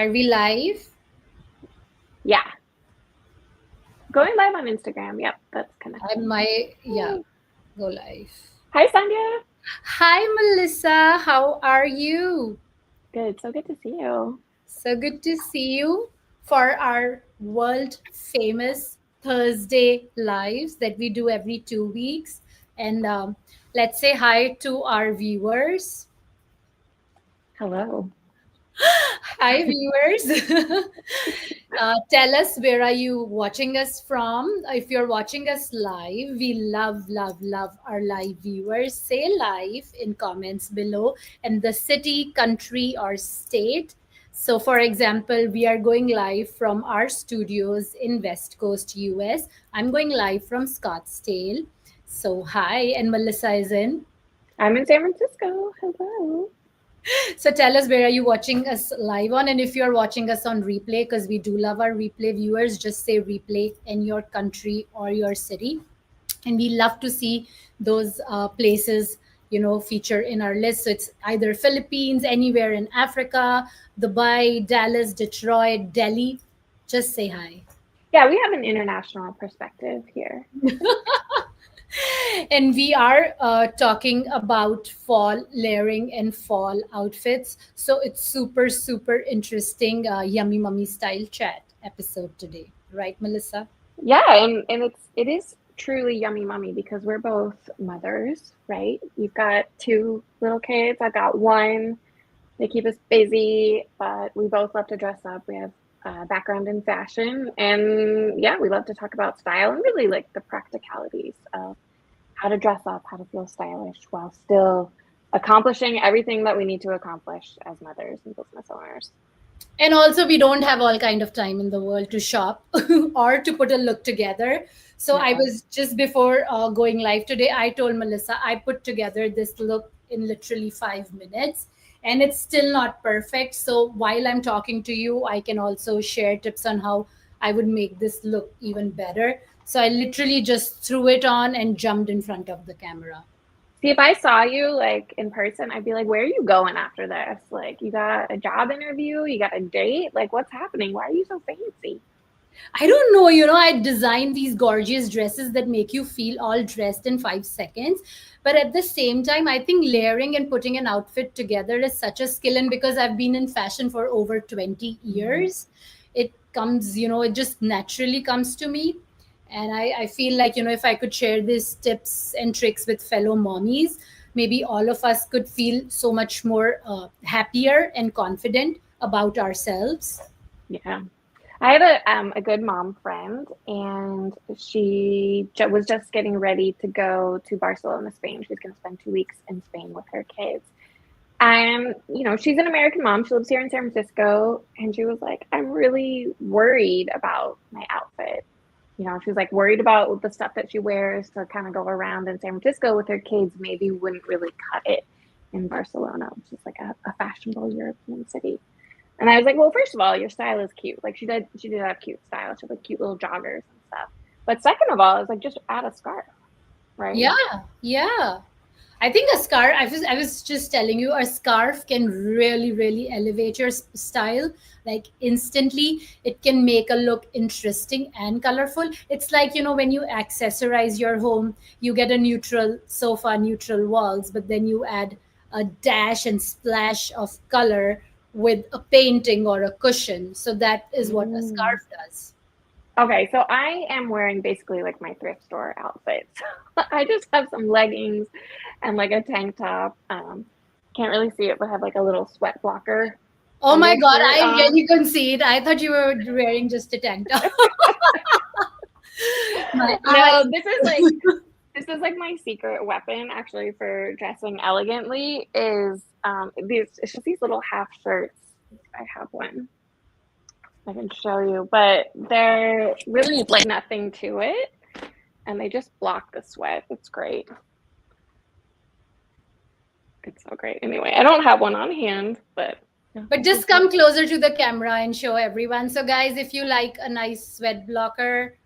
Are we live? Yeah. Going live on Instagram. Yep, that's connected. Yeah, go live. Hi, Sandhya. Hi, Melissa. How are you? Good. So good to see you. So good to see you for our world famous Thursday lives that we do every 2 weeks. And let's say hi to our viewers. Hello. Hi, viewers. Tell us where are you watching us from. If you're watching us live, we love our live viewers. Say live in comments below and the city, country, or state. So, for example, we are going live from our studios in West Coast, US. I'm going live from Scottsdale. So, hi, and Melissa is in. I'm in San Francisco. Hello. So tell us where are you watching us live on, and if you're watching us on replay, because we do love our replay viewers, just say replay in your country or your city, and we love to see those places feature in our list. So it's either Philippines, anywhere in Africa, Dubai, Dallas, Detroit, Delhi. Just say hi. Yeah, we have an international perspective here. And we are talking about fall layering and fall outfits. So it's super interesting, yummy mummy style chat episode today, right, Melissa? Yeah, and it is truly yummy mummy because we're both mothers, right? You've got two little kids. I've got one. They keep us busy, but we both love to dress up. We have a background in fashion, and yeah, we love to talk about style and really like the practicalities of how to dress up, how to feel stylish while still accomplishing everything that we need to accomplish as mothers and business owners. And also we don't have all kind of time in the world to shop or to put a look together. So I No. was just before going live today, I told Melissa I put together this look in literally 5 minutes, and it's still not perfect. So while I'm talking to you, I can also share tips on how I would make this look even better. So I literally just threw it on and jumped in front of the camera. See, if I saw you like in person, I'd be like, where are you going after this? Like, you got a job interview? You got a date? Like, what's happening? Why are you so fancy? I don't know, I design these gorgeous dresses that make you feel all dressed in 5 seconds. But at the same time, I think layering and putting an outfit together is such a skill. And because I've been in fashion for over 20 years, it comes, it just naturally comes to me. And I feel like, if I could share these tips and tricks with fellow mommies, maybe all of us could feel so much more happier and confident about ourselves. Yeah. I have a good mom friend, and she was just getting ready to go to Barcelona, Spain. She's going to spend 2 weeks in Spain with her kids. And, she's an American mom. She lives here in San Francisco. And she was like, I'm really worried about my outfit. She was like worried about the stuff that she wears to kind of go around in San Francisco with her kids maybe wouldn't really cut it in Barcelona, which is like a fashionable European city. And I was like, well, first of all, your style is cute. Like she did have cute style. She had like cute little joggers and stuff. But second of all, I was like, just add a scarf, right? Yeah. I think a scarf, I was just telling you, a scarf can really elevate your style. Like instantly, it can make a look interesting and colorful. It's like, when you accessorize your home, you get a neutral sofa, neutral walls, but then you add a dash and splash of color with a painting or a cushion. So that is what a Mm. scarf does. Okay, so I am wearing basically like my thrift store outfit. I just have some leggings and like a tank top. Can't really see it, but have like a little sweat blocker Oh my God, undershirt I on. really couldn't see it. I thought you were wearing just a tank top. My No, eyes. this is like my secret weapon actually for dressing elegantly is it's just these little half shirts. I have one. I can show you, but they're really like nothing to it, and they just block the sweat. It's great. It's so great. Anyway, I don't have one on hand, but yeah, But just come closer to the camera and show everyone. So, guys, if you like a nice sweat blocker,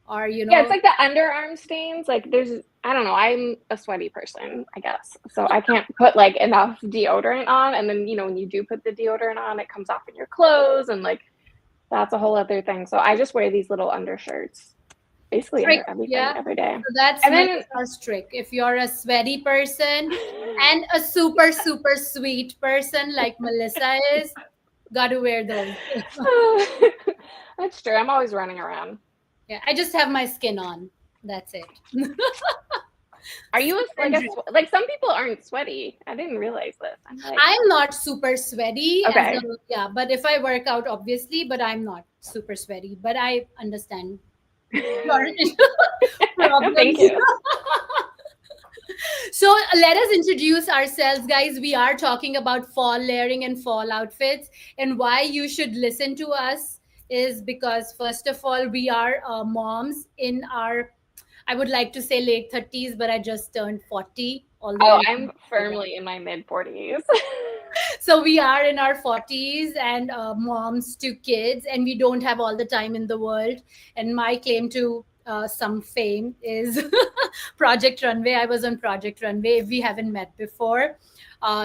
or yeah, it's like the underarm stains. Like I don't know. I'm a sweaty person, I guess. So I can't put like enough deodorant on. And then, when you do put the deodorant on, it comes off in your clothes and like that's a whole other thing. So I just wear these little undershirts basically Trick, under everything yeah. every day. So that's And then Melissa's trick. If you're a sweaty person and a super, super sweet person like Melissa is, got to wear those. that's true. I'm always running around. Yeah, I just have my skin on. That's it. Are you like some people aren't sweaty? I didn't realize this. I'm not super sweaty. Okay. Yeah, but if I work out, obviously, but I'm not super sweaty. But I understand your problems. Thank you. So let us introduce ourselves, guys. We are talking about fall layering and fall outfits, and why you should listen to us is because, first of all, we are moms in our, I would like to say late 30s, but I just turned 40. Although I'm firmly in my mid 40s. So we are in our 40s and moms to kids, and we don't have all the time in the world. And my claim to some fame is Project Runway. I was on Project Runway. If we haven't met before,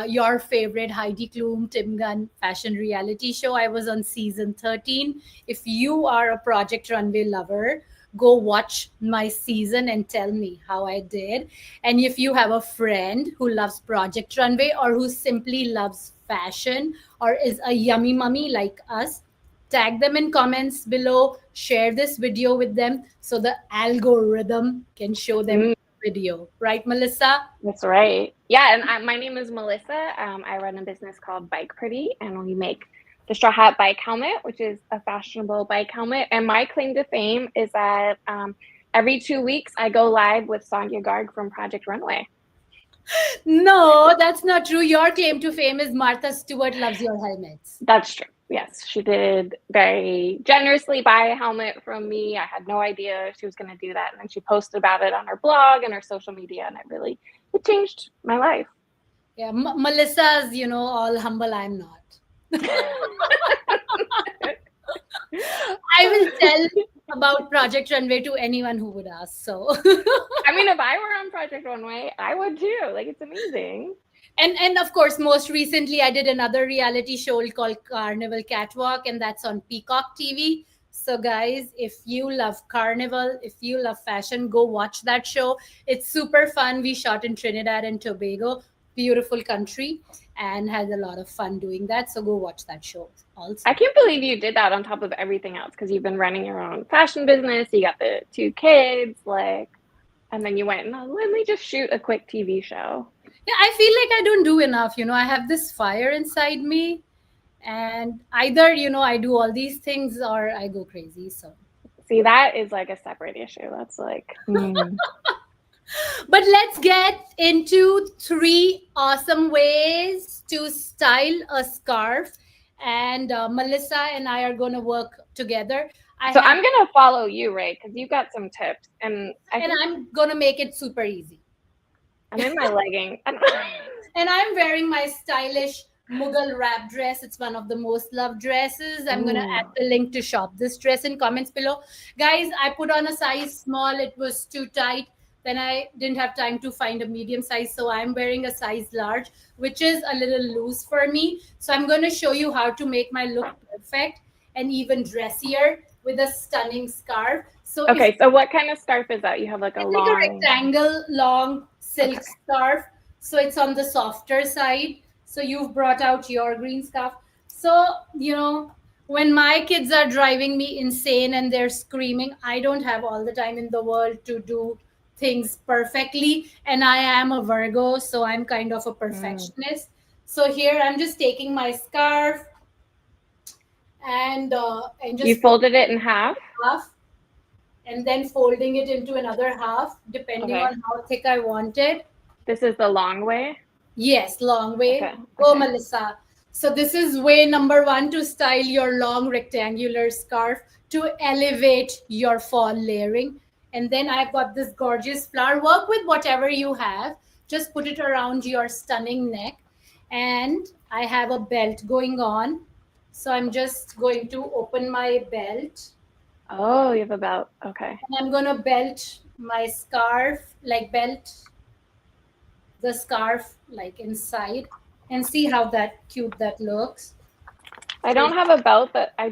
your favorite Heidi Klum, Tim Gunn fashion reality show. I was on season 13. If you are a Project Runway lover, go watch my season and tell me how I did. And if you have a friend who loves Project Runway or who simply loves fashion or is a yummy mummy like us, tag them in comments below, share this video with them so the algorithm can show them video. Right, Melissa? That's right. Yeah, and my name is Melissa. I run a business called Bike Pretty, and we make the Straw Hat Bike Helmet, which is a fashionable bike helmet. And my claim to fame is that every 2 weeks I go live with Sandhya Garg from Project Runway. No, that's not true. Your claim to fame is Martha Stewart loves your helmets. That's true. Yes, she did very generously buy a helmet from me. I had no idea she was going to do that. And then she posted about it on her blog and her social media, and it changed my life. Yeah, Melissa's, all humble. I'm not. I will tell about Project Runway to anyone who would ask. So, I mean, if I were on Project Runway, I would too. Like, it's amazing. And of course, most recently, I did another reality show called Carnival Catwalk, and that's on Peacock TV. So, guys, if you love Carnival, if you love fashion, go watch that show. It's super fun. We shot in Trinidad and Tobago, beautiful country, and had a lot of fun doing that. So, go watch that show also. I can't believe you did that on top of everything else, because you've been running your own fashion business. You got the 2 kids, and then you went, no, let me just shoot a quick TV show. Yeah, I feel like I don't do enough. I have this fire inside me, and either, I do all these things or I go crazy. So, see, that is like a separate issue. That's like, But let's get into 3 awesome ways to style a scarf. And Melissa and I are going to work together. I'm going to follow you, right? Because you got some tips. And I'm going to make it super easy. I'm in my legging. And I'm wearing my stylish Mughal wrap dress. It's one of the most loved dresses. I'm going to add the link to shop this dress in comments below. Guys, I put on a size small. It was too tight. Then I didn't have time to find a medium size. So I'm wearing a size large, which is a little loose for me. So I'm going to show you how to make my look perfect and even dressier with a stunning scarf. So what kind of scarf is that? You have like a rectangle long silk scarf. So it's on the softer side. So you've brought out your green scarf. So, when my kids are driving me insane and they're screaming, I don't have all the time in the world to do things perfectly. And I am a Virgo, so I'm kind of a perfectionist. So here I'm just taking my scarf and just... You folded it in half? And then folding it into another half, depending on how thick I want it. This is the long way? Yes, long way. Go, Melissa. So this is way number 1 to style your long rectangular scarf to elevate your fall layering. And then I've got this gorgeous flower. Work with whatever you have. Just put it around your stunning neck. And I have a belt going on. So I'm just going to open my belt. Oh, you have a belt. Okay. And I'm going to belt my scarf, like belt the scarf like inside, and see how that cute that looks. I So, don't have a belt, but I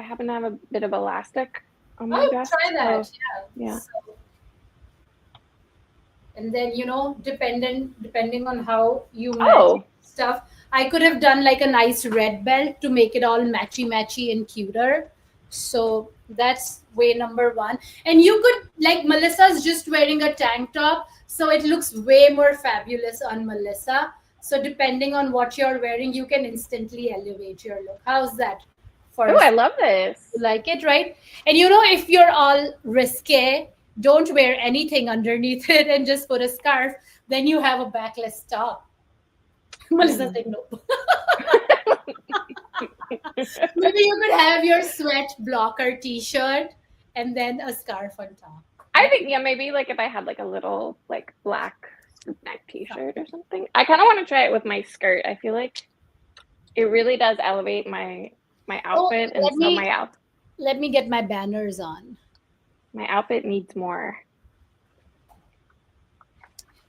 happen to have a bit of elastic on my oh, dress. try that. So Yeah. yeah. So, and then depending on how you match Oh, stuff, I could have done like a nice red belt to make it all matchy and cuter. So that's way number one. And you could, like, Melissa's just wearing a tank top, so it looks way more fabulous on Melissa. So depending on what you're wearing, you can instantly elevate your look. How's that for oh, us? I love You this. like it, right? And if you're all risque, don't wear anything underneath it and just put a scarf. Then you have a backless top. Melissa Hmm. said no. Maybe you could have your sweat blocker T-shirt and then a scarf on top. I Yeah, think yeah, maybe like if I had like a little like black neck T-shirt or something. I kind of want to try it with my skirt. I feel like it really does elevate my Oh, outfit, and let so me let me get my banners on. my outfit needs more.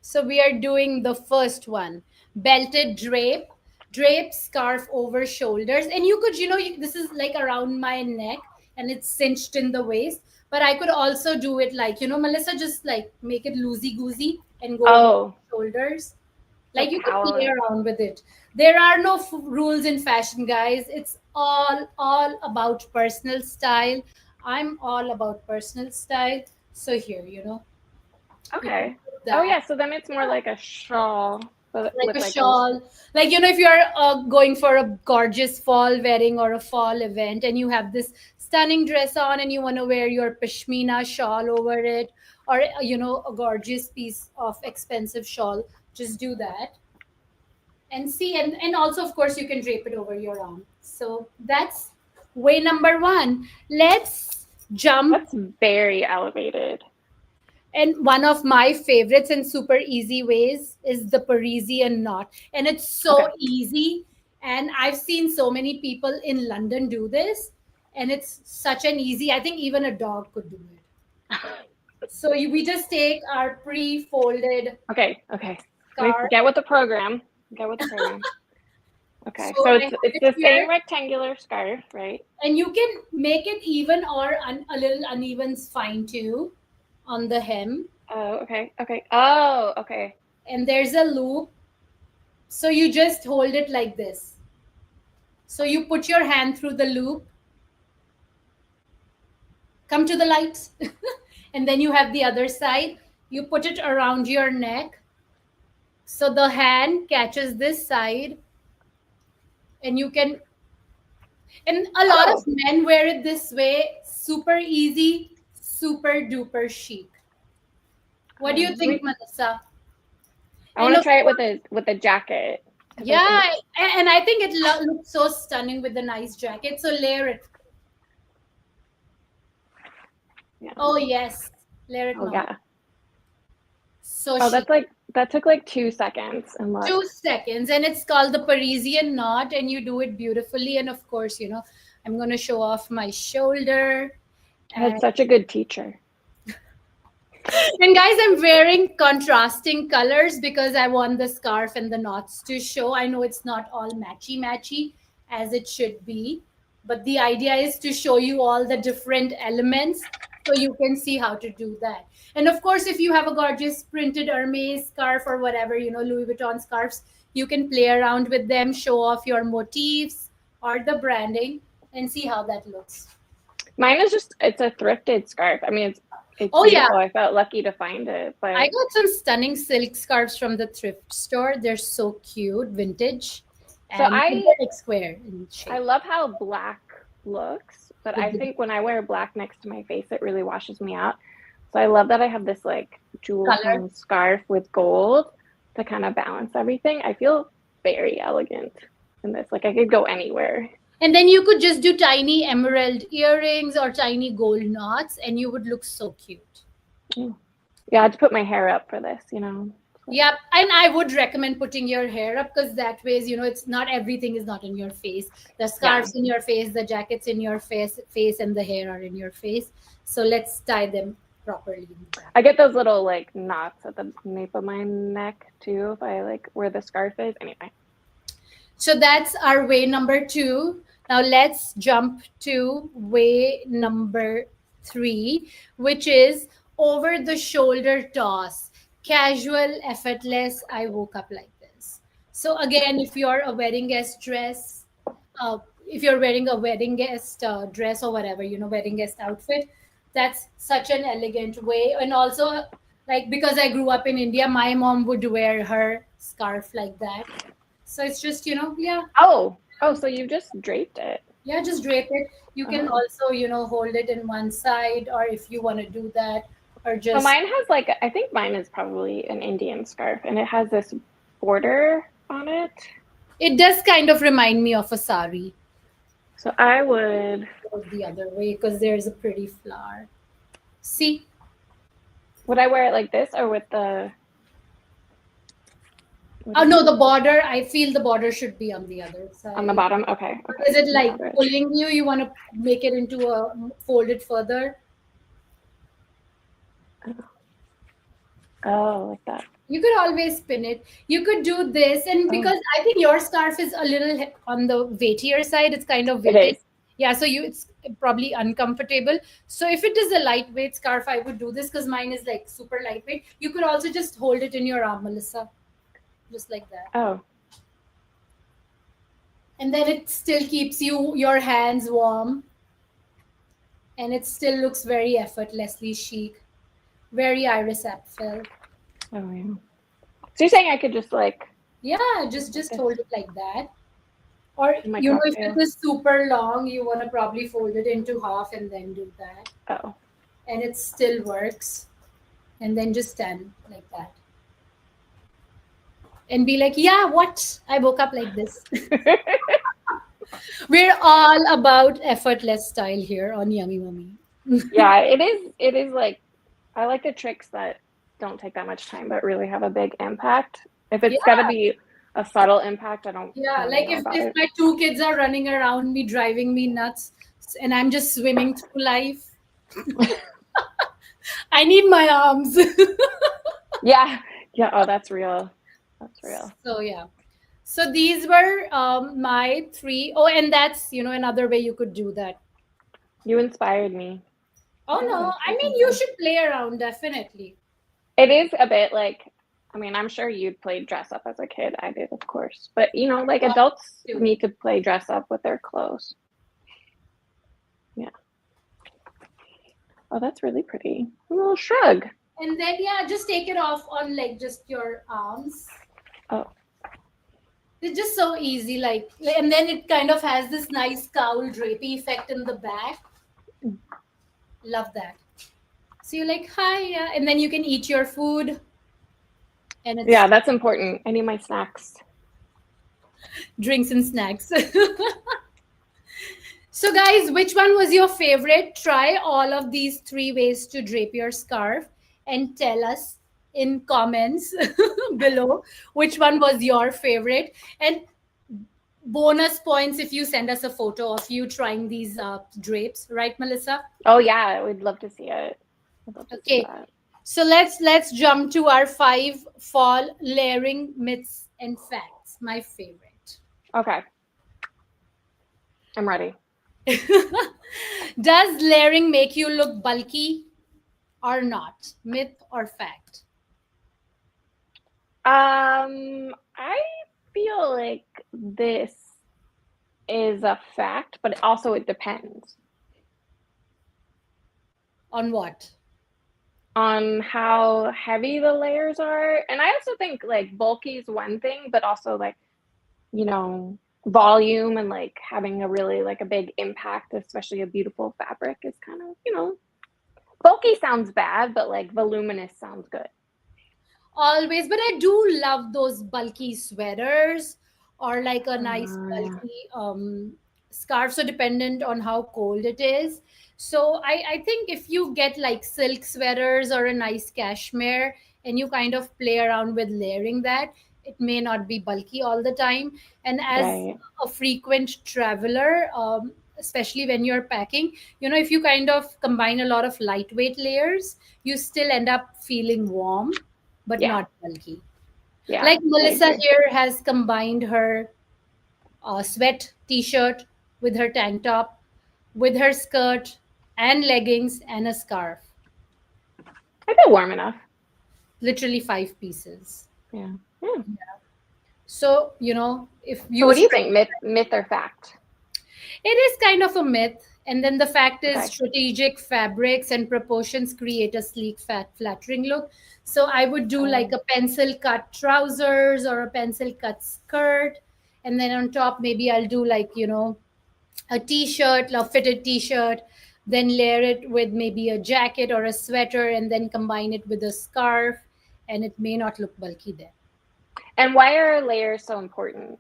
So we are doing the first one, belted drape scarf over shoulders. And you could, this is like around my neck and it's cinched in the waist. But I could also do it like, Melissa, just like make it loosey goosey and go over the Oh, shoulders. so Like you could play power. around with it. There are no rules in fashion, guys. It's all about personal style. I'm all about personal style. So here, we can Okay. put Oh that yeah, so then it's more like a shawl like with a like a shawl, like if you're going for a gorgeous fall wedding or a fall event and you have this stunning dress on and you want to wear your pashmina shawl over it, or a gorgeous piece of expensive shawl, just do that. And see, and also of course you can drape it over your arm. So that's way number one. Let's jump. that's very elevated. And one of my favorites and super easy ways is the Parisian knot. And it's so Okay. easy. And I've seen so many people in London do this. And it's such an easy, I think even a dog could do it. So we just take our pre folded Okay, okay. Let me scarf. get with the program. Get with the program. Okay, So so I it's have it's it the same here. rectangular scarf, right? And you can make it even or a little uneven is fine too on the hem. Oh, okay, okay. Oh, okay. And there's a loop. So you just hold it like this. So you put your hand through the loop, come to the light, and then you have the other side. You put it around your neck. So the hand catches this side, and you can, and a lot of Oh, men wear it this way. Super easy, super duper chic. What do you let think, me. Melissa? I And want to of try it course, with a jacket because I think yeah, and I think it looks so stunning with the nice jacket. So layer it. yeah. Oh, yes, layer it, Oh mama. yeah. So Oh, chic. that took like 2 seconds, and look, 2 seconds, and it's called the Parisian knot, and you do it beautifully. And of course, I'm going to show off my shoulder. I had And, such a good teacher. and guys, I'm wearing contrasting colors because I want the scarf and the knots to show. I know it's not all matchy as it should be, but the idea is to show you all the different elements so you can see how to do that. And of course, if you have a gorgeous printed Hermes scarf or whatever, Louis Vuitton scarves, you can play around with them, show off your motifs or the branding, and see how that looks. Mine is just it's a thrifted scarf. I mean, it's Oh, yeah. beautiful. I felt lucky to find it, I but got some stunning silk scarves from the thrift store. They're so cute, vintage, so and they're like square in I shape love how black looks, but with I the think when I wear black next to my face, it really washes me out. So I love that I have this like jewel color. tone scarf with gold to kind of balance everything. I feel very elegant in this. Like I could go anywhere. And then you could just do tiny emerald earrings or tiny gold knots, and you would look so cute. Mm. Yeah, I had to put my hair up for this. So, Yep, and I would recommend putting your hair up because that ways, it's not everything is not in your face. The yeah. scarves in your face, the jackets in your face, and the hair are in your face. So let's tie them properly in the back. I get those little like knots at the nape of my neck too if I like where the scarf is. Anyway. So that's our way number 2. Now let's jump to way number 3, which is over the shoulder toss. Casual, effortless. I woke up like this. So again, if you're a wedding guest dress, if you're wearing a wedding guest dress or whatever, wedding guest outfit, that's such an elegant way. And also, like, because I grew up in India, my mom would wear her scarf like that. So it's just, yeah, Oh, so you just draped it. yeah, just drape it. You can Oh. also, hold it in one side, or if you want to do that, or So just, mine has like I think mine is probably an Indian scarf and it has this border on it. it does kind of remind me of a sari. So I would Goes the other way because there's a pretty flower. See? would I wear it like this or with the Oh no, the border. I feel the border should be on the other on the side. bottom? Okay. Is it like Moderate. pulling you? You want to make it into a fold it further? Oh, like that. You could always spin it. You could do this, and because I think your scarf is a little on the weightier side, it's kind of It weighted. is. Yeah, so it's probably uncomfortable. So if it is a lightweight scarf, I would do this because mine is like super lightweight. You could also just hold it in your arm, Melissa, just like that. Oh. And then it still keeps your hands warm, and it still looks very effortlessly chic, very Iris Apfel. Oh yeah. So you're saying I could just like Yeah, just hold it like that. Or my if cocktail? it is super long, you want to probably fold it into half and then do that, Oh. and it still works. And then just stand like that and be like, "Yeah, what? I woke up like this." We're all about effortless style here on Yummy Mummy. Yeah, it is like I like the tricks that don't take that much time but really have a big impact. If it's Yeah, gotta be a subtle impact, I don't yeah. really Like know about if it. my 2 kids are running around me, driving me nuts, and I'm just swimming through life, I need my arms. Yeah. Yeah. Oh, that's real. That's real. So yeah. So these were my 3. Oh, and that's another way you could do that. You inspired me. Oh I no, gotta I try mean you something. should play around definitely. It is a bit like I mean, I'm sure you played dress up as a kid. I did, of course. But like adults Too. need to play dress up with their clothes. Yeah. Oh, that's really pretty. A little shrug. And then yeah, just take it off on like just your arms. Oh. It's just so easy, and then it kind of has this nice cowl drapey effect in the back. Love that. So you're like, hi, yeah, and then you can eat your food, and it's Yeah, that's important. I need my snacks. drinks and snacks. So, guys, which one was your favorite? Try all of these 3 ways to drape your scarf and tell us in comments below which one was your favorite. And bonus points if you send us a photo of you trying these drapes, right, Melissa? Oh yeah, we'd love to see it. I'd love to see Okay. that. So let's jump to our 5 fall layering myths and facts. My favorite. Okay. I'm ready. Does layering make you look bulky or not? Myth or fact? I feel like this is a fact, but also it depends On what? on how heavy the layers are. And I also think like bulky is one thing, but also like, volume and like having a really like a big impact, especially a beautiful fabric is kind of, bulky sounds bad, but like voluminous sounds good. Always, but I do love those bulky sweaters or like a nice bulky scarf. So dependent on how cold it is. So I think if you get like silk sweaters or a nice cashmere and you kind of play around with layering that, it may not be bulky all the time. And as Right. a frequent traveler, especially when you're packing, if you kind of combine a lot of lightweight layers, you still end up feeling warm but Yeah. not bulky. Yeah. Like I Melissa agree. here has combined her sweat t-shirt with her tank top, with her skirt and leggings and a scarf. I feel warm enough. Literally 5 pieces. Yeah. Yeah. So, if So you what do you think? Myth or fact? it is kind of a myth. And then the fact is, Okay. strategic fabrics and proportions create a sleek, flattering look. So I would do like Oh. a pencil cut trousers or a pencil cut skirt. And then on top, maybe I'll do like, a t-shirt, a fitted t-shirt, then layer it with maybe a jacket or a sweater, and then combine it with a scarf. And it may not look bulky then. And why are layers so important?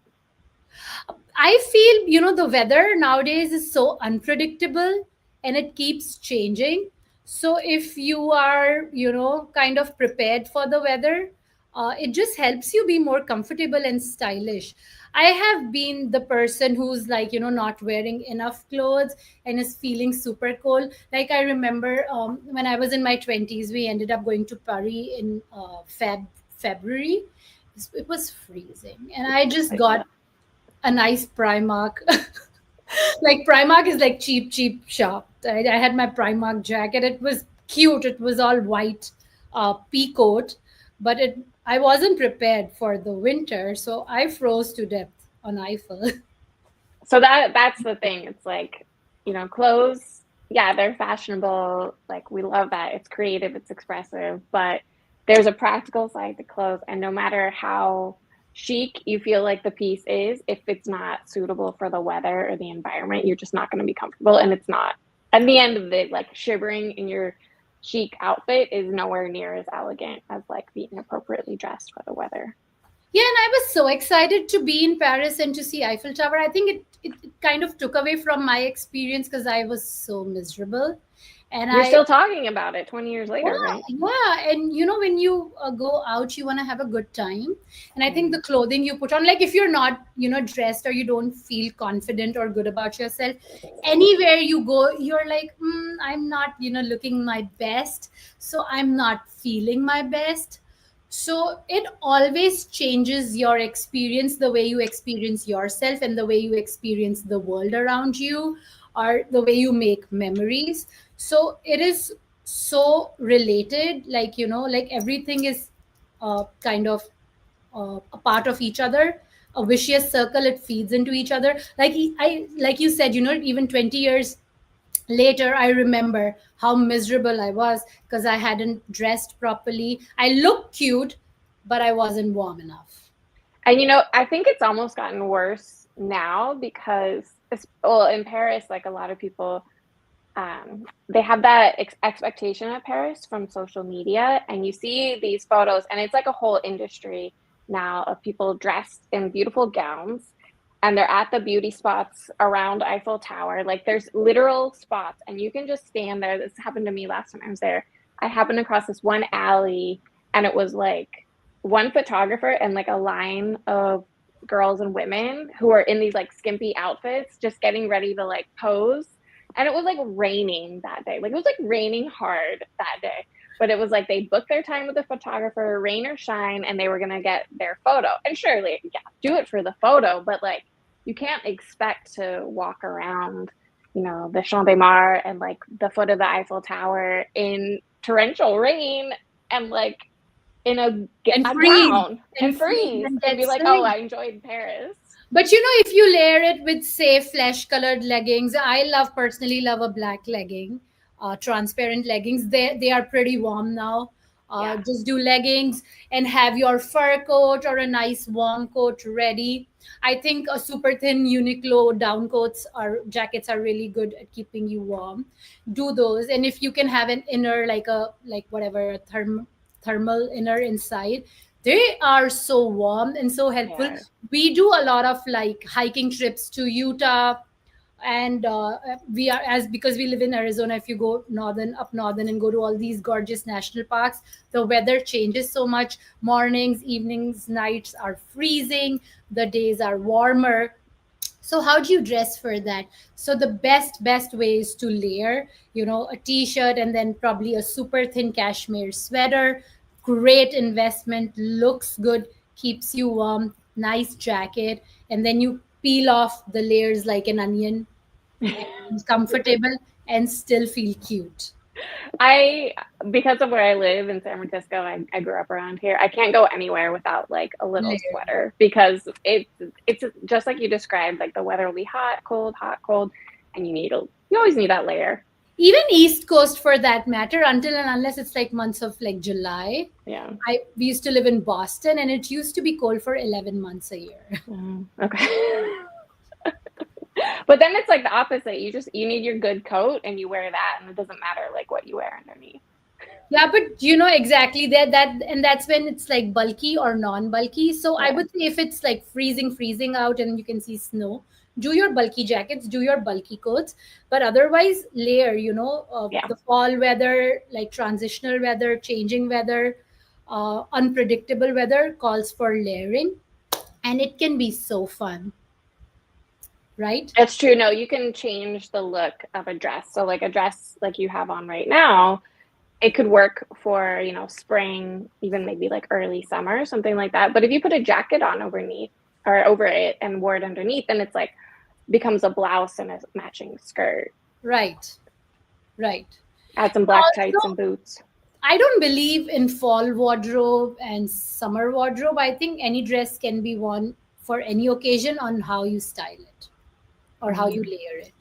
I feel, the weather nowadays is so unpredictable and it keeps changing. So if you are, kind of prepared for the weather, it just helps you be more comfortable and stylish. I have been the person who's like, not wearing enough clothes and is feeling super cold. Like I remember when I was in my 20s, we ended up going to Paris in February. It was freezing. And I just got a nice Primark. Like Primark is like cheap shop. I had my Primark jacket. It was cute. It was all white, pea coat, but I wasn't prepared for the winter, so I froze to death on Eiffel. So that's the thing. It's like, clothes, yeah, they're fashionable. Like we love that. It's creative, it's expressive, but there's a practical side to clothes. And no matter how chic you feel like the piece is, if it's not suitable for the weather or the environment, you're just not going to be comfortable. And it's not, at the end of it, like shivering in your chic outfit is nowhere near as elegant as like being appropriately dressed for the weather. Yeah, and I was so excited to be in Paris and to see Eiffel Tower. I think it kind of took away from my experience because I was so miserable. And You're I still talking about it 20 years later, right? yeah, and when you go out, you want to have a good time, and I think Mm. the clothing you put on, like if you're not, dressed or you don't feel confident or good about yourself, anywhere you go, you're like, I'm not, looking my best, so I'm not feeling my best. So it always changes your experience, the way you experience yourself and the way you experience the world around you, or the way you make memories. So it is so related, like like everything is kind of a part of each other, a vicious circle. It feeds into each other. Like you said, even 20 years later, I remember how miserable I was because I hadn't dressed properly. I looked cute, but I wasn't warm enough. And I think it's almost gotten worse now because, well, in Paris, like a lot of people, they have that expectation of Paris from social media, and you see these photos, and it's like a whole industry now of people dressed in beautiful gowns, and they're at the beauty spots around Eiffel Tower. Like there's literal spots, and you can just stand there. This happened to me last time I was there. I happened across this one alley, and it was like one photographer and like a line of girls and women who are in these like skimpy outfits just getting ready to like pose, and it was like raining that day. Like it was like raining hard that day, but it was like they booked their time with the photographer, rain or shine, and they were going to get their photo. And surely, yeah, do it for the photo, but like you can't expect to walk around, the Champ de Mars and like the foot of the Eiffel Tower in torrential rain and like in And a freeze gown and and freeze freeze and and get be like, oh, sick. I enjoyed Paris. But if you layer it with, say, flesh colored leggings, I personally love a black legging, transparent leggings. They are pretty warm now. Yeah. Just do leggings and have your fur coat or a nice warm coat ready. I think a super thin Uniqlo down coats or jackets are really good at keeping you warm. Do those, and if you can have an inner, like whatever, a thermal inner inside, they are so warm and so helpful. Yeah. We do a lot of like hiking trips to Utah, and we are, as because we live in Arizona, if you go northern and go to all these gorgeous national parks, the weather changes so much. Mornings, evenings, nights are freezing, the days are warmer. So how do you dress for that? So the best way is to layer, a t-shirt and then probably a super thin cashmere sweater. Great investment, looks good, keeps you warm, nice jacket, and then you peel off the layers like an onion and comfortable and still feel cute. I because of where I live in San Francisco, I grew up around here. I can't go anywhere without like a little Layer. sweater because it's just like you described. Like the weather will be hot, cold, and you always need that layer. Even East Coast for that matter, until and unless it's like months of like July. Yeah. We used to live in Boston and it used to be cold for 11 months a year. Okay. But then it's like the opposite. You need your good coat and you wear that, and it doesn't matter like what you wear underneath. Yeah, but exactly that's when it's like bulky or non-bulky. So I Yeah. would say if it's like freezing out and you can see snow, do your bulky jackets, do your bulky coats, but otherwise layer. Yeah. The fall weather, like transitional weather, changing weather, unpredictable weather calls for layering, and it can be so fun, right? It's true. No, you can change the look of a dress. So like a dress like you have on right now, it could work for, spring, even maybe like early summer, something like that. But if you put a jacket on underneath or over it and wore it underneath, then it's like becomes a blouse and a matching skirt. Right, right. Add some black tights and Also, boots. I don't believe in fall wardrobe and summer wardrobe. I think any dress can be worn for any occasion on how you style it or how you Mm. layer it.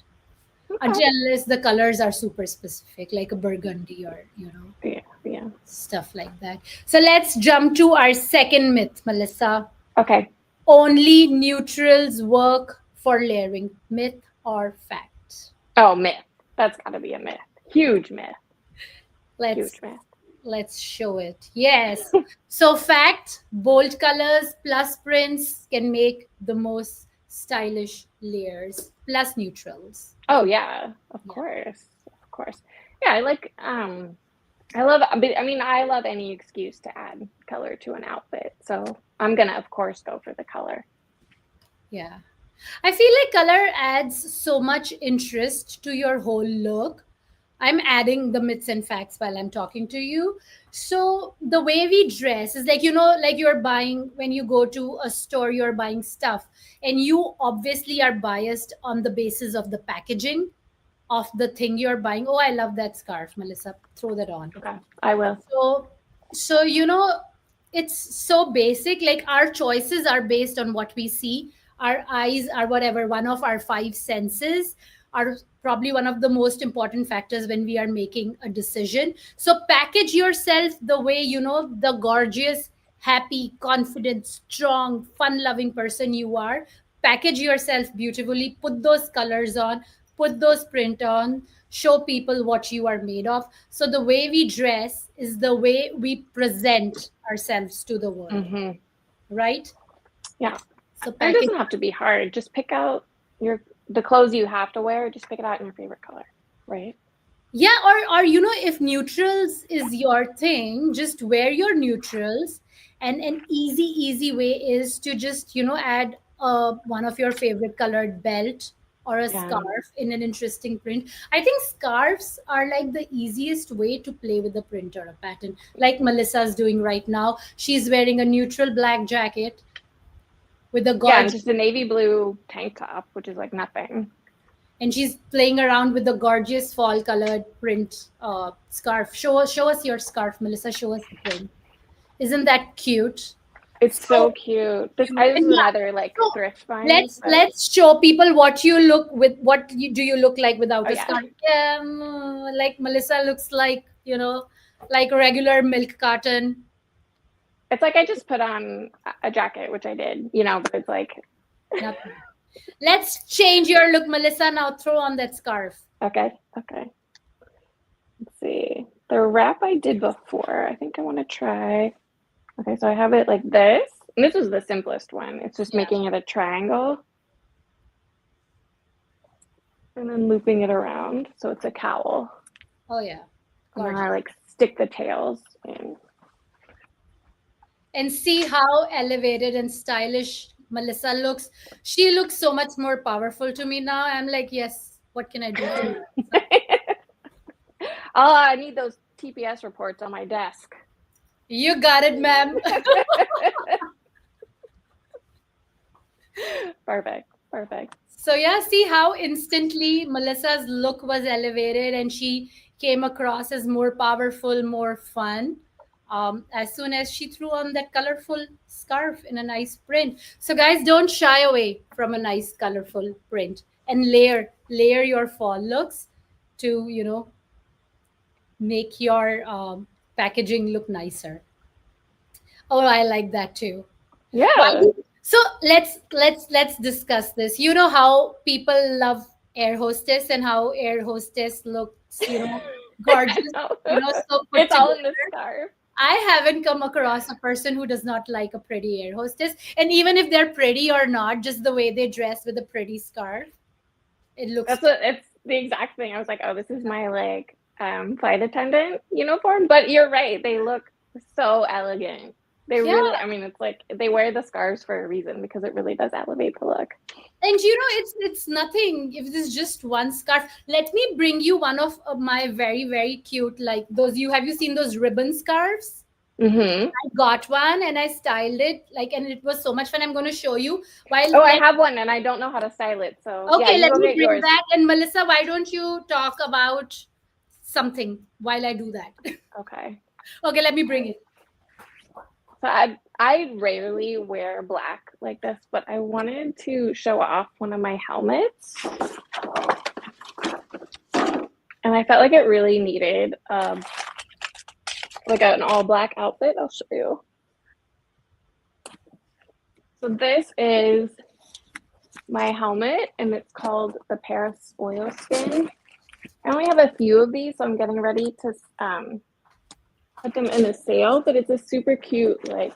Okay. Until unless the colors are super specific, like a burgundy or, Yeah, yeah. stuff like that. So let's jump to our second myth, Melissa. Okay. Only neutrals work for layering. Myth or fact? Oh, myth. That's got to be a myth. Huge myth. Let's Huge myth. let's show it. Yes. So fact, bold colors plus prints can make the most stylish layers plus neutrals. Oh yeah, of Yeah. course. Of course. Yeah, I love any excuse to add color to an outfit. So I'm gonna of course go for the color. Yeah. I feel like color adds so much interest to your whole look. I'm adding the myths and facts while I'm talking to you. So the way we dress is like, like you're buying, when you go to a store, you're buying stuff and you obviously are biased on the basis of the packaging of the thing you're buying. Oh, I love that scarf, Melissa. Throw that on. Okay, I will. So it's so basic. Like our choices are based on what we see. Our eyes are whatever one of our five senses are probably one of the most important factors when we are making a decision. So package yourself the way the gorgeous, happy, confident, strong, fun-loving person you are. Package yourself beautifully. Put those colors on. Put those print on. Show people what you are made of. So the way we dress is the way we present ourselves to the world, Hmm. right? Yeah, So and it package. doesn't have to be hard. Just pick out the clothes you have to wear. Just pick it out in your favorite color, right? Yeah, or if neutrals is your thing, just wear your neutrals. And an easy way is to just add one of your favorite colored belt or a Yeah. scarf in an interesting print. I think scarves are like the easiest way to play with the print or a pattern, like Melissa's doing right now. She's wearing a neutral black jacket with a Yeah, and gorgeous, just a navy blue tank top, which is like nothing. and she's playing around with the gorgeous fall colored print scarf. Show us your scarf, Melissa. Show us the print. Isn't that cute? It's so So cute. cute. This And is yeah, another like so thrift find, let's but let's show people what you look with. Do you look like without oh a yeah. scarf? Like Melissa looks like like a regular milk carton. It's like I just put on a jacket, which I did, but it's like, Nothing. Let's change your look, Melissa. Now throw on that scarf. okay, okay. Let's see. The wrap I did before, I think I want to try. Okay, so I have it like this. And this was the simplest one. It's just Yeah. making it a triangle and then looping it around. So it's a cowl. Oh yeah, And then gorgeous. I like stick the tails in. And see how elevated and stylish Melissa looks, she looks so much more powerful to me now. I'm like, yes, what can I do for you? Oh, I need those TPS reports on my desk. You got it, ma'am. Perfect. Perfect. So yeah, see how instantly Melissa's look was elevated and she came across as more powerful, more fun. As soon as she threw on that colorful scarf in a nice print. So guys, don't shy away from a nice colorful print and layer your fall looks to make your packaging look nicer. Oh, I like that too. Why Yeah. so let's discuss this. You know how people love air hostess and how air hostess looks, gorgeous, so put It's all together. in the scarf. I haven't come across a person who does not like a pretty air hostess. And even if they're pretty or not, just the way they dress with a pretty scarf, it looks. It's the exact thing. I was like, oh, this is my like flight attendant uniform. But you're right. They look so elegant. They Yeah. really, I mean, it's like they wear the scarves for a reason because it really does elevate the look. And it's nothing if it's just one scarf. Let me bring you one of my very, very cute, like those, have you seen those ribbon scarves? Mm-hmm. I got one and I styled it like, and it was so much fun. I'm going to show you while. Oh, I have one and I don't know how to style it. So yeah, Okay, you let go me get bring yours. that. And Melissa, why don't you talk about something while I do that? Okay. Okay, let me bring it. So I rarely wear black like this, but I wanted to show off one of my helmets. And I felt like it really needed like an all black outfit. I'll show you. So this is my helmet and it's called the Paris Oilskin. I only have a few of these, so I'm getting ready to put them in a sale, but it's a super cute like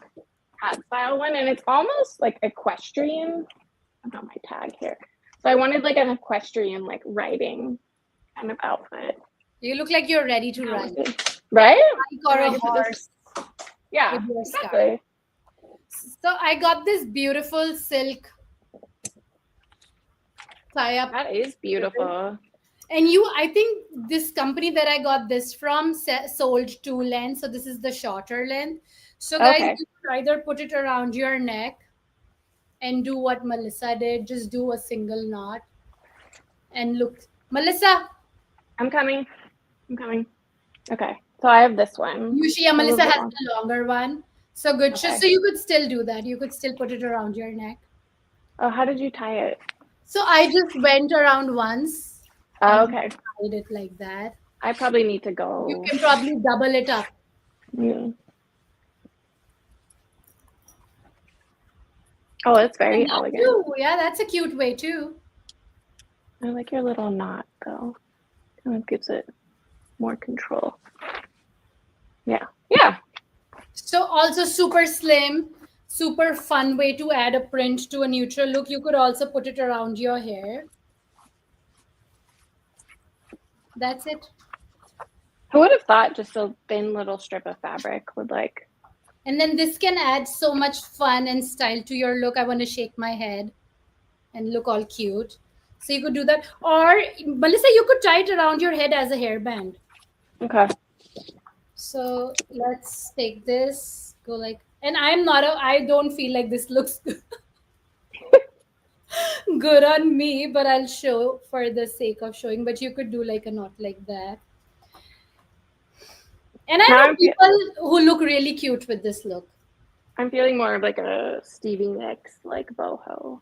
hat style one and it's almost like equestrian. I've got my tag here. So I wanted like an equestrian like riding kind of outfit. You look like you're ready to ride. Right? Or a horse. Yeah, With your scarf. exactly. So I got this beautiful silk tie up. That is beautiful. And I think this company that I got this from sold two lengths. So this is the shorter length. So guys, Okay. you could either put it around your neck and do what Melissa did. Just do a single knot. And look, Melissa. I'm coming. Okay. So I have this one. Usually, Melissa has the longer one. So good. Okay. So you could still do that. You could still put it around your neck. Oh, how did you tie it? So I just went around once. Oh, okay. Tied it like that. I probably need to go. You can probably double it up. Yeah. Oh, it's very elegant. Too. Yeah, that's a cute way too. I like your little knot though. Kind of gives it more control. Yeah. Yeah. So also super slim, super fun way to add a print to a neutral look. You could also put it around your hair. That's it. I would have thought just a thin little strip of fabric would like. And then this can add so much fun and style to your look. I want to shake my head and look all cute. So you could do that. Or Melissa, you could tie it around your head as a hairband. Okay. So let's take this, go like, and I don't feel like this looks good on me, but I'll show for the sake of showing. But you could do like a knot like that. And I know people who look really cute with this look. I'm feeling more of like a Stevie Nicks, like boho.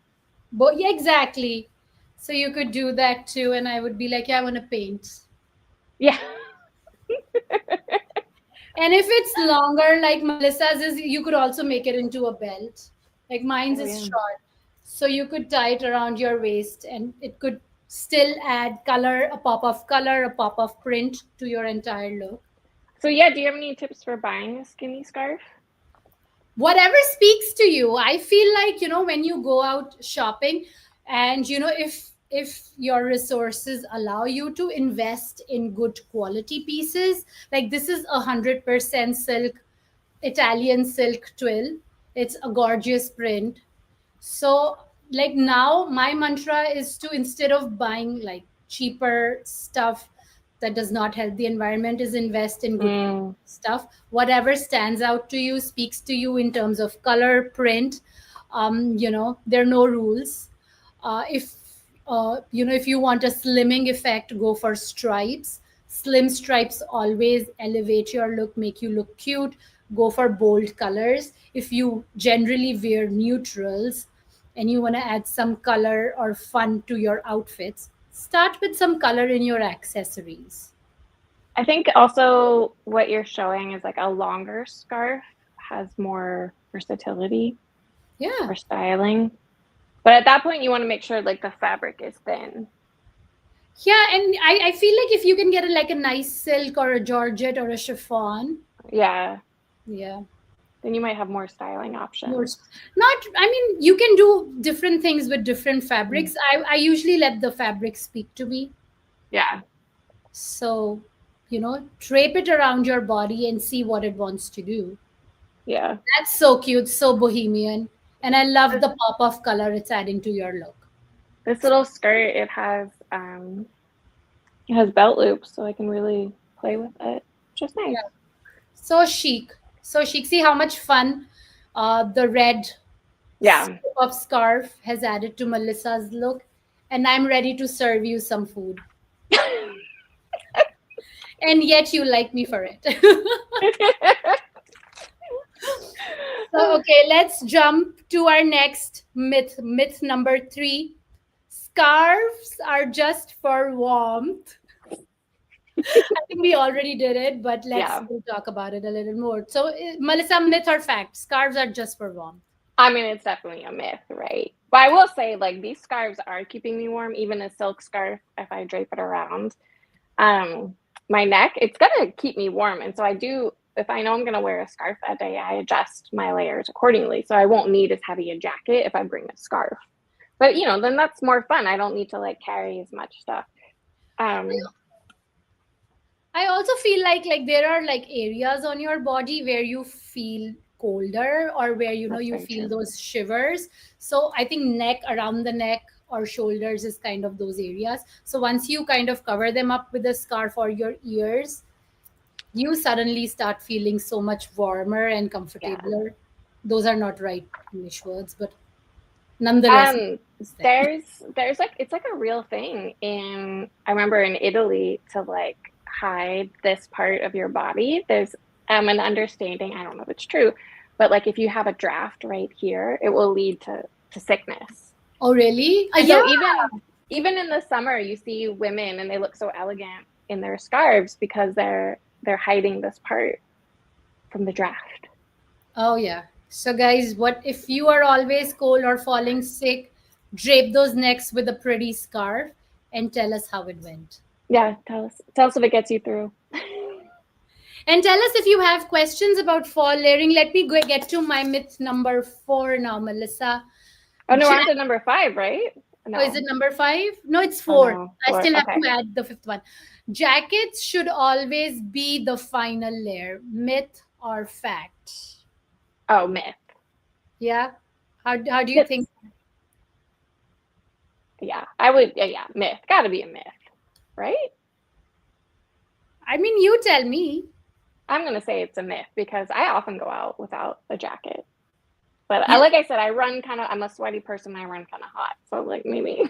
But yeah, exactly. So you could do that too, and I would be like, yeah, I want to paint. Yeah. And if it's longer, like Melissa's is, you could also make it into a belt. Like mine's is short. So you could tie it around your waist and it could still add color, a pop of color, a pop of print to your entire look. So yeah, do you have any tips for buying a skinny scarf? Whatever speaks to you. I feel like, when you go out shopping and, if your resources allow you to invest in good quality pieces, like this is 100% silk, Italian silk twill. It's a gorgeous print. So, like now, my mantra is to, instead of buying like cheaper stuff that does not help the environment, is invest in good Mm. stuff. Whatever stands out to you, speaks to you in terms of color, print. There are no rules. If if you want a slimming effect, go for stripes. Slim stripes always elevate your look, make you look cute. Go for bold colors. If you generally wear neutrals and you want to add some color or fun to your outfits, start with some color in your accessories. I think also what you're showing is like a longer scarf has more versatility Yeah. for styling. But at that point, you want to make sure like the fabric is thin. Yeah, and I feel like if you can get like a nice silk or a georgette or a chiffon, Yeah, yeah, then you might have more styling more. options. Not, I mean, you can do different things with different Mm. fabrics. I usually let the fabric speak to me. Yeah, So, drape it around your body and see what it wants to do. yeah. That's so cute, so bohemian. And I love the pop of color it's adding to your look. This little skirt, it has belt loops, so I can really play with it. Just nice. Yeah. So chic. So chic. See how much fun the red Yeah. strip of scarf has added to Melissa's look. And I'm ready to serve you some food. And yet you like me for it. So, okay, let's jump to our next myth. Myth number 3: scarves are just for warmth. I think we already did it, but let's Yeah. still talk about it a little more. So, Melissa, myth or fact? Scarves are just for warmth. I mean, it's definitely a myth, right? But I will say, like, these scarves are keeping me warm, even a silk scarf, if I drape it around um, my neck, it's gonna keep me warm. And so I do, if I know I'm gonna wear a scarf that day, I adjust my layers accordingly. So I won't need as heavy a jacket if I bring a scarf. But then that's more fun. I don't need to like carry as much stuff. Um, I also feel like there are like areas on your body where you feel colder, or where that's you very feel true. those shivers. So I think neck, around the neck or shoulders is kind of those areas. So once you kind of cover them up with a scarf, or your ears, you suddenly start feeling so much warmer and Yeah. comfortabler. Those are not right English words, but nonetheless, Um, it's there. there's like it's like a real thing I remember in Italy to like hide this part of your body. There's an understanding, I don't know if it's true, but like if you have a draft right here, it will lead to sickness. Oh, really? And Yeah. so even in the summer, you see women and they look so elegant in their scarves because they're hiding this part from the draft. Oh, yeah. So, guys, what if you are always cold or falling sick? Drape those necks with a pretty scarf and tell us how it went. Yeah, tell us if it gets you through. And tell us if you have questions about fall layering. Let me get to my myth number 4 now, Melissa. Oh no, we're on Jack- to number 5, right? oh, is No. it number 5? No, it's Oh 4. no, I 4. still have Okay. to add the 5th one. Jackets should always be the final layer. Myth or fact? Oh, myth. Yeah. How do you think? It's yeah. I would yeah, myth. Got to be a myth, right? I mean, you tell me. I'm gonna say it's a myth because I often go out without a jacket. But Yeah. like I said, I'm a sweaty person. I run kind of hot, so like maybe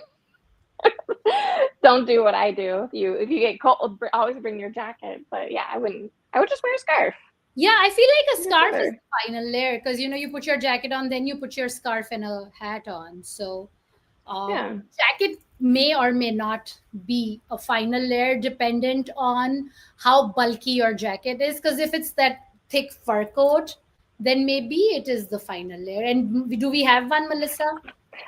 don't do what I do. If you get cold, always bring your jacket. But yeah, I wouldn't. I would just wear a scarf. Yeah, I feel like a It's scarf is better. the final layer, because you put your jacket on, then you put your scarf and a hat on. So, Yeah. jacket may or may not be a final layer, dependent on how bulky your jacket is. Because if it's that thick fur coat, then maybe it is the final layer. And do we have one, Melissa?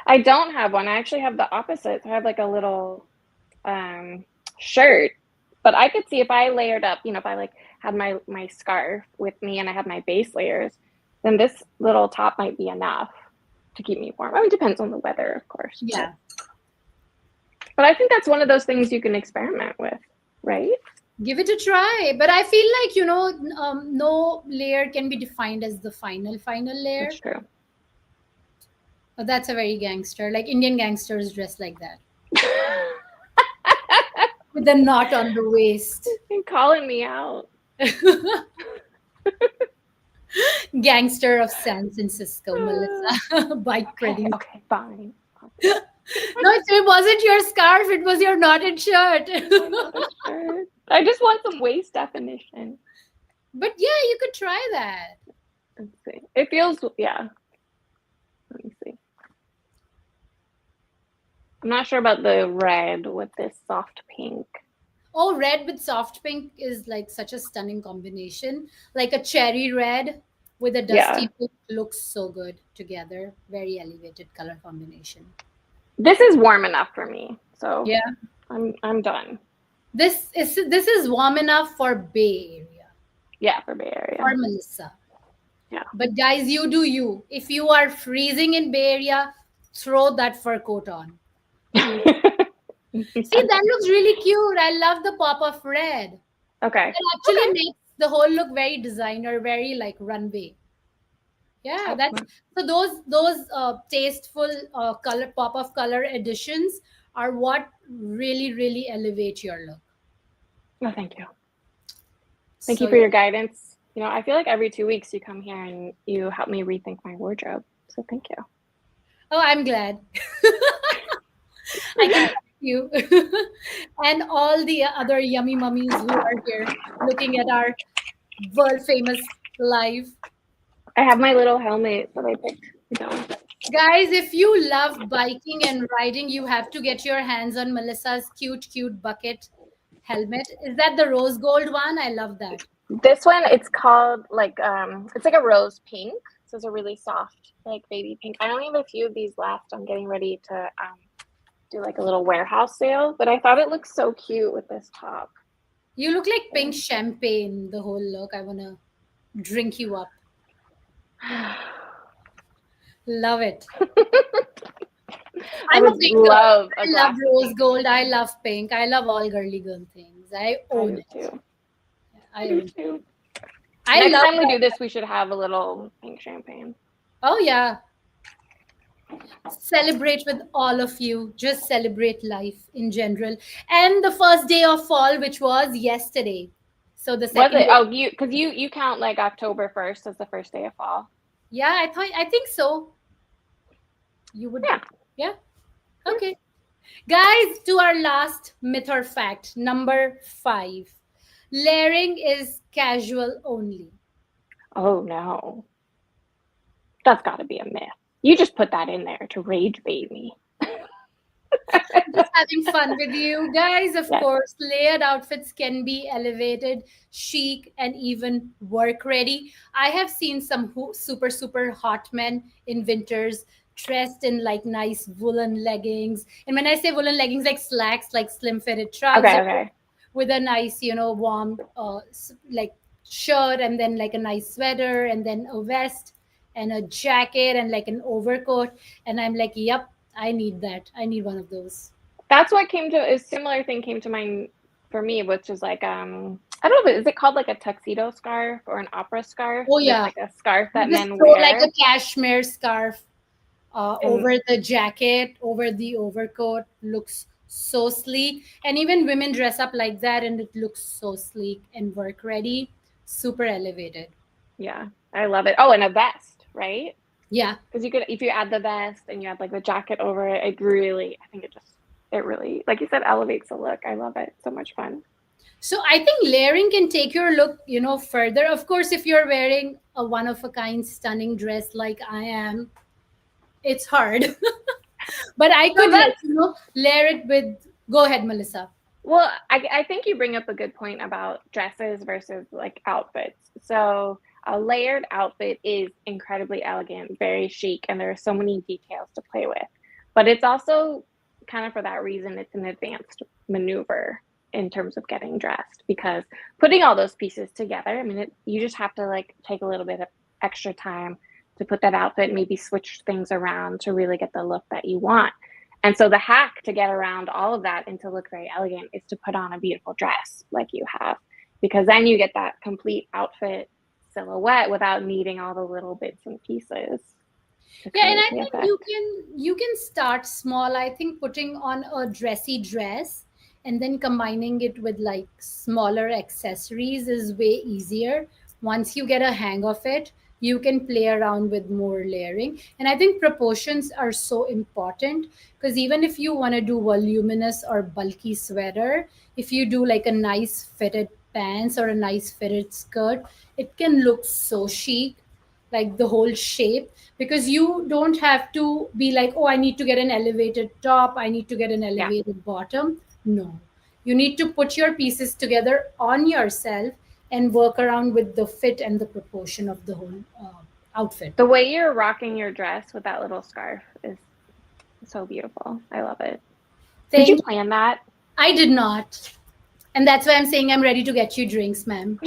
I don't have one. I actually have the opposite. So I have like a little um, shirt. But I could see if I layered up, if I like had my scarf with me and I had my base layers, then this little top might be enough to keep me warm. I mean, it depends on the weather, of course. Yeah. But I think that's one of those things you can experiment with, right? Give it a try. But I feel like, no layer can be defined as the final layer. That's true. Oh, that's a very gangster. Like Indian gangsters dress like that with the knot on the waist. You're calling me out. Gangster of San Francisco, Melissa. Bike Okay, pretty. okay, fine. No, it wasn't your scarf. It was your knotted shirt. I just want some waist definition. But yeah, you could try that. Let's see. It feels, yeah. Let me see. I'm not sure about the red with this soft pink. Oh, red with soft pink is like such a stunning combination. Like a cherry red with a Yeah. dusty pink looks so good together. Very elevated color combination. This is warm enough for me, so Yeah. I'm done. This is warm enough for Bay Area. Yeah, for Bay Area. For Melissa. Yeah. But guys, you do you. If you are freezing in Bay Area, throw that fur coat on. See, that looks really cute. I love the pop of red. Okay. It actually makes the whole look very designer, very like runway. Yeah, that's so those tasteful color pop of color additions are what really elevate your look. Oh, thank you. Thank So you for your guidance. You know, I feel like every 2 weeks you come here and you help me rethink my wardrobe. So thank you. oh, I'm glad. I can thank you and all the other yummy mummies who are here looking at our world famous live. I have my little helmet that I picked. Guys, if you love biking and riding, you have to get your hands on Melissa's cute bucket helmet. Is that the rose gold one? I love that. This one, it's called like it's like a rose pink. So it's a really soft, like baby pink. I only have a few of these left. I'm getting ready to do like a little warehouse sale, but I thought it looked so cute with this top. You look like pink champagne, the whole look. I want to drink you up. Love it. I would love I love rose gold. I love pink. I love all girly girl things. I own it. Too. I own it. Too. I Next love time we do this, we should have a little pink champagne. Oh yeah. Celebrate with all of you. Just celebrate life in general. And the first day of fall, which was yesterday. So the second. Was it? Oh, you count like October 1st as the first day of fall. Yeah, I think so. You would. Yeah. Okay. Guys, to our last myth or fact, number 5. Layering is casual only. Oh no. That's got to be a myth. You just put that in there to rage bait me. Just having fun with you guys. Of course, layered outfits can be elevated, chic, and even work ready. I have seen some super hot men in winters dressed in like nice woolen leggings. And when I say woolen leggings, like slacks, like slim fitted trousers with a nice, warm like shirt, and then like a nice sweater, and then a vest and a jacket and like an overcoat. And I'm like, yep, I need that. I need one of those. That's what a similar thing came to mind for me, which is like I don't know, is it called like a tuxedo scarf or an opera scarf? Oh yeah, like a scarf that men wear, wear, like a cashmere scarf over the jacket, over the overcoat. Looks so sleek, and even women dress up like that, and it looks so sleek and work ready. Super elevated. Yeah, I love it. Oh, and a vest, right? Yeah, because you could, if you add the vest and you add like the jacket over it, I think it really, like you said, elevates the look. I love it. So much fun. So I think layering can take your look, further. Of course, if you're wearing a one of a kind stunning dress like I am, it's hard. But I could layer it with. Go ahead, Melissa. Well, I think you bring up a good point about dresses versus like outfits. So a layered outfit is incredibly elegant, very chic, and there are so many details to play with. But it's also kind of for that reason, it's an advanced maneuver in terms of getting dressed, because putting all those pieces together, I mean, you just have to like take a little bit of extra time to put that outfit, maybe switch things around to really get the look that you want. And so the hack to get around all of that and to look very elegant is to put on a beautiful dress like you have, because then you get that complete outfit silhouette without needing all the little bits and pieces. to Yeah, and create I the think effect. you can start small. I think putting on a dressy dress and then combining it with like smaller accessories is way easier. Once you get a hang of it, you can play around with more layering. And I think proportions are so important because even if you want to do voluminous or bulky sweater, if you do like a nice fitted pants or a nice fitted skirt, it can look so chic, like the whole shape, because you don't have to be like, oh, I need to get an elevated top, I need to get an Yeah. elevated bottom. No, you need to put your pieces together on yourself and work around with the fit and the proportion of the whole outfit. The way you're rocking your dress with that little scarf is so beautiful. I love it. Did you Thank plan that? I did not, and that's why I'm saying I'm ready to get you drinks, ma'am.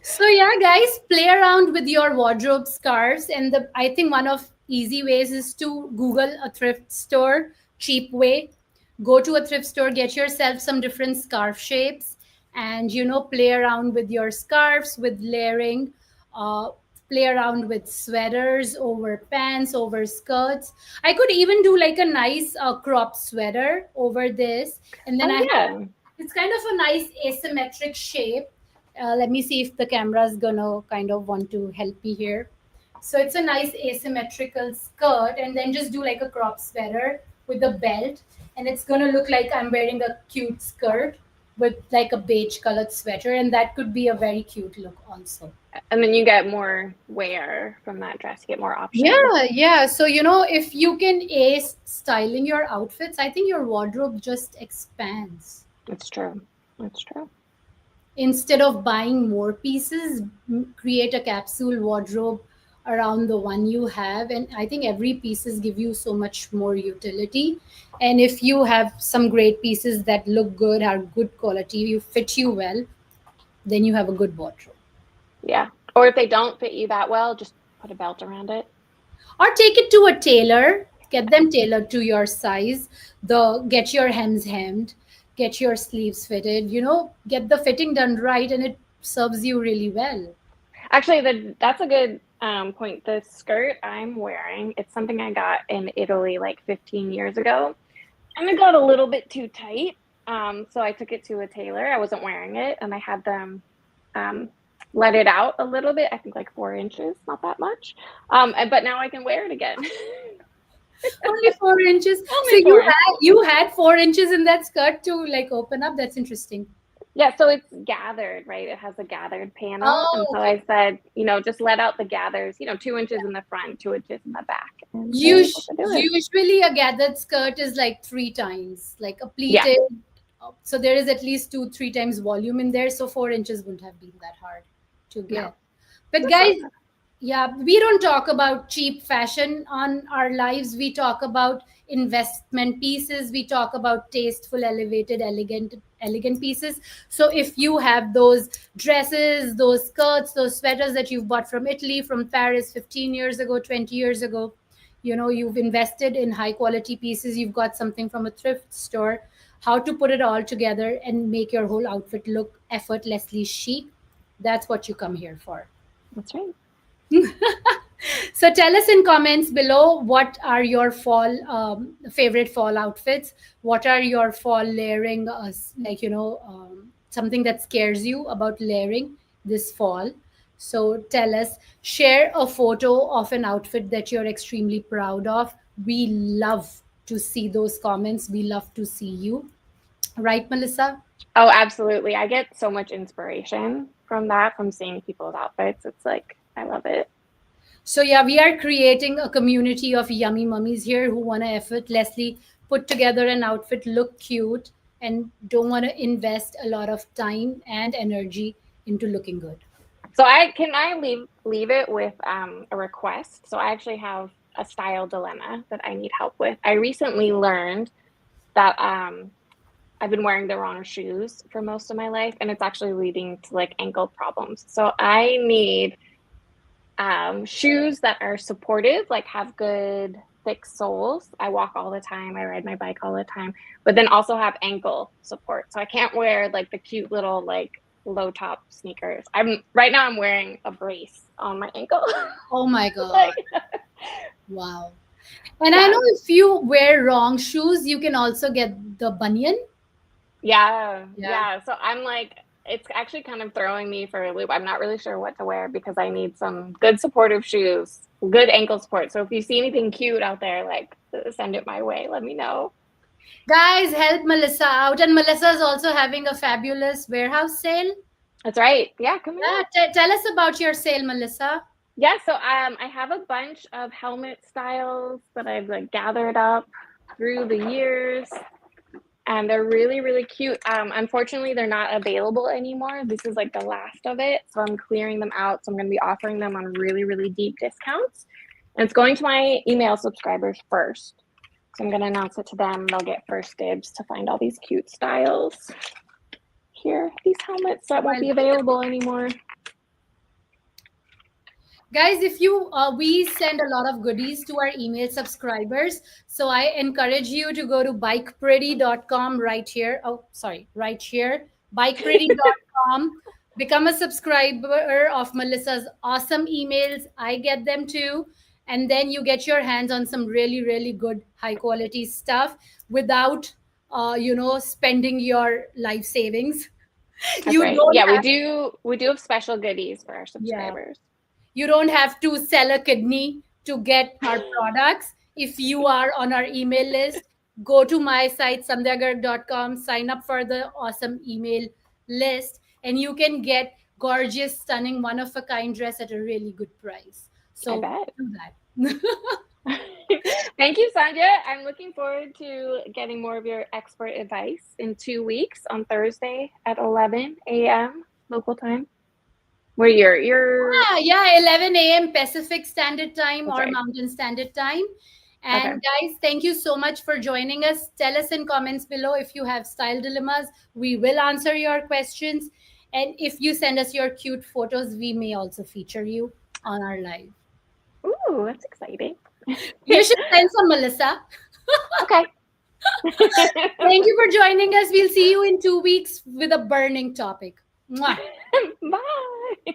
So yeah, guys, play around with your wardrobe scarves, and the I think one of easy ways is to Google a thrift store, cheap way. Go to a thrift store, get yourself some different scarf shapes, and play around with your scarves with layering. Uh, Play around with sweaters over pants over skirts. I could even do like a nice crop sweater over this, and then Oh I have yeah. it's kind of a nice asymmetric shape. Let me see if the camera is gonna kind of want to help me here. So it's a nice asymmetrical skirt, and then just do like a crop sweater with a belt, and it's gonna look like I'm wearing a cute skirt with like a beige colored sweater, and that could be a very cute look also. And then you get more wear from that dress. You get more options. Yeah, yeah. So if you can ace styling your outfits, I think your wardrobe just expands. It's true. It's true. Instead of buying more pieces, create a capsule wardrobe around the one you have, and I think every pieces give you so much more utility. And if you have some great pieces that look good, are good quality, you fit you well, then you have a good wardrobe. Yeah. Or if they don't fit you that well, just put a belt around it. Or take it to a tailor, get them tailored to your size, the get your hems hemmed, get your sleeves fitted, get the fitting done right, and it serves you really well. Actually, that's a good point. The skirt I'm wearing, it's something I got in Italy like 15 years ago, and it got a little bit too tight. So I took it to a tailor. I wasn't wearing it, and I had them um, let it out a little bit. I think like 4 inches, not that much. But now I can wear it again. Only 4 inches. So Only you 4 inches. had 4 inches in that skirt to like open up. That's interesting. Yeah, so it's gathered, right? It has a gathered panel. And Oh, so okay. I said, just let out the gathers, 2 inches in the front, 2 inches in the back. And they're able to do it. Usually a gathered skirt is like three times, like a Yeah, pleated. So there is at least two, three times volume in there. So 4 inches wouldn't have been that hard to no, get. But that's not guys, bad. yeah, we don't talk about cheap fashion on our lives. We talk about investment pieces. We talk about tasteful, elevated, elegant pieces. So if you have those dresses, those skirts, those sweaters that you've bought from Italy, from Paris 15 years ago, 20 years ago, you've invested in high quality pieces, you've got something from a thrift store, how to put it all together and make your whole outfit look effortlessly chic, that's what you come here for. That's right. So tell us in comments below, what are your fall favorite fall outfits? What are your fall layering? Like something that scares you about layering this fall. So tell us. Share a photo of an outfit that you're extremely proud of. We love to see those comments. We love to see you. Right, Melissa? Oh, absolutely. I get so much inspiration from that, from seeing people's outfits. It's like, I love it. So yeah, we are creating a community of yummy mummies here who want to effortlessly put together an outfit, look cute, and don't want to invest a lot of time and energy into looking good. So I leave it with a request. So I actually have a style dilemma that I need help with. I recently learned that I've been wearing the wrong shoes for most of my life, and it's actually leading to like ankle problems. So I need shoes that are supportive, like have good thick soles. I walk all the time, I ride my bike all the time, but then also have ankle support. So I can't wear like the cute little like low top sneakers. I'm wearing a brace on my ankle. Oh my God. Like, Wow. And I yeah, know if you wear wrong shoes, you can also get the bunion. yeah, Yeah. yeah. So I'm like, it's actually kind of throwing me for a loop. I'm not really sure what to wear because I need some good supportive shoes, good ankle support. So if you see anything cute out there, like send it my way. Let me know. Guys, help Melissa out. And Melissa is also having a fabulous warehouse sale. That's right. Yeah, come Yeah, here. tell us about your sale, Melissa. Yeah, so I have a bunch of helmet styles that I've like gathered up through the years, and they're really, really cute. Unfortunately, they're not available anymore. This is like the last of it, so I'm clearing them out. So I'm going to be offering them on really, really deep discounts, and it's going to my email subscribers first. So I'm going to announce it to them. They'll get first dibs to find all these cute styles. Here, these helmets that won't Well, be available anymore. guys, if you we send a lot of goodies to our email subscribers, so I encourage you to go to bikepretty.com right here. Oh, sorry, right here, bikepretty.com. Become a subscriber of Melissa's awesome emails. I get them too. And then you get your hands on some really, really good, high quality stuff without, spending your life savings. That's You right. don't Yeah, we have, do we do have special goodies for our yeah. subscribers. You don't have to sell a kidney to get our products. If you are on our email list, go to my site, sandhyagarg.com, sign up for the awesome email list, and you can get gorgeous, stunning, one of a kind dress at a really good price. I So bet. do that. Thank you, Sandhya. I'm looking forward to getting more of your expert advice in 2 weeks on Thursday at 11 a.m. local time. Where you're Yeah, 11 a.m. Pacific Standard Time that's or right. Mountain Standard Time. Okay. And guys, thank you so much for joining us. Tell us in comments below if you have style dilemmas. We will answer your questions. And if you send us your cute photos, we may also feature you on our live. Ooh, that's exciting. You should send some, Melissa. Okay. Thank you for joining us. We'll see you in 2 weeks with a burning topic. Mwah. Bye.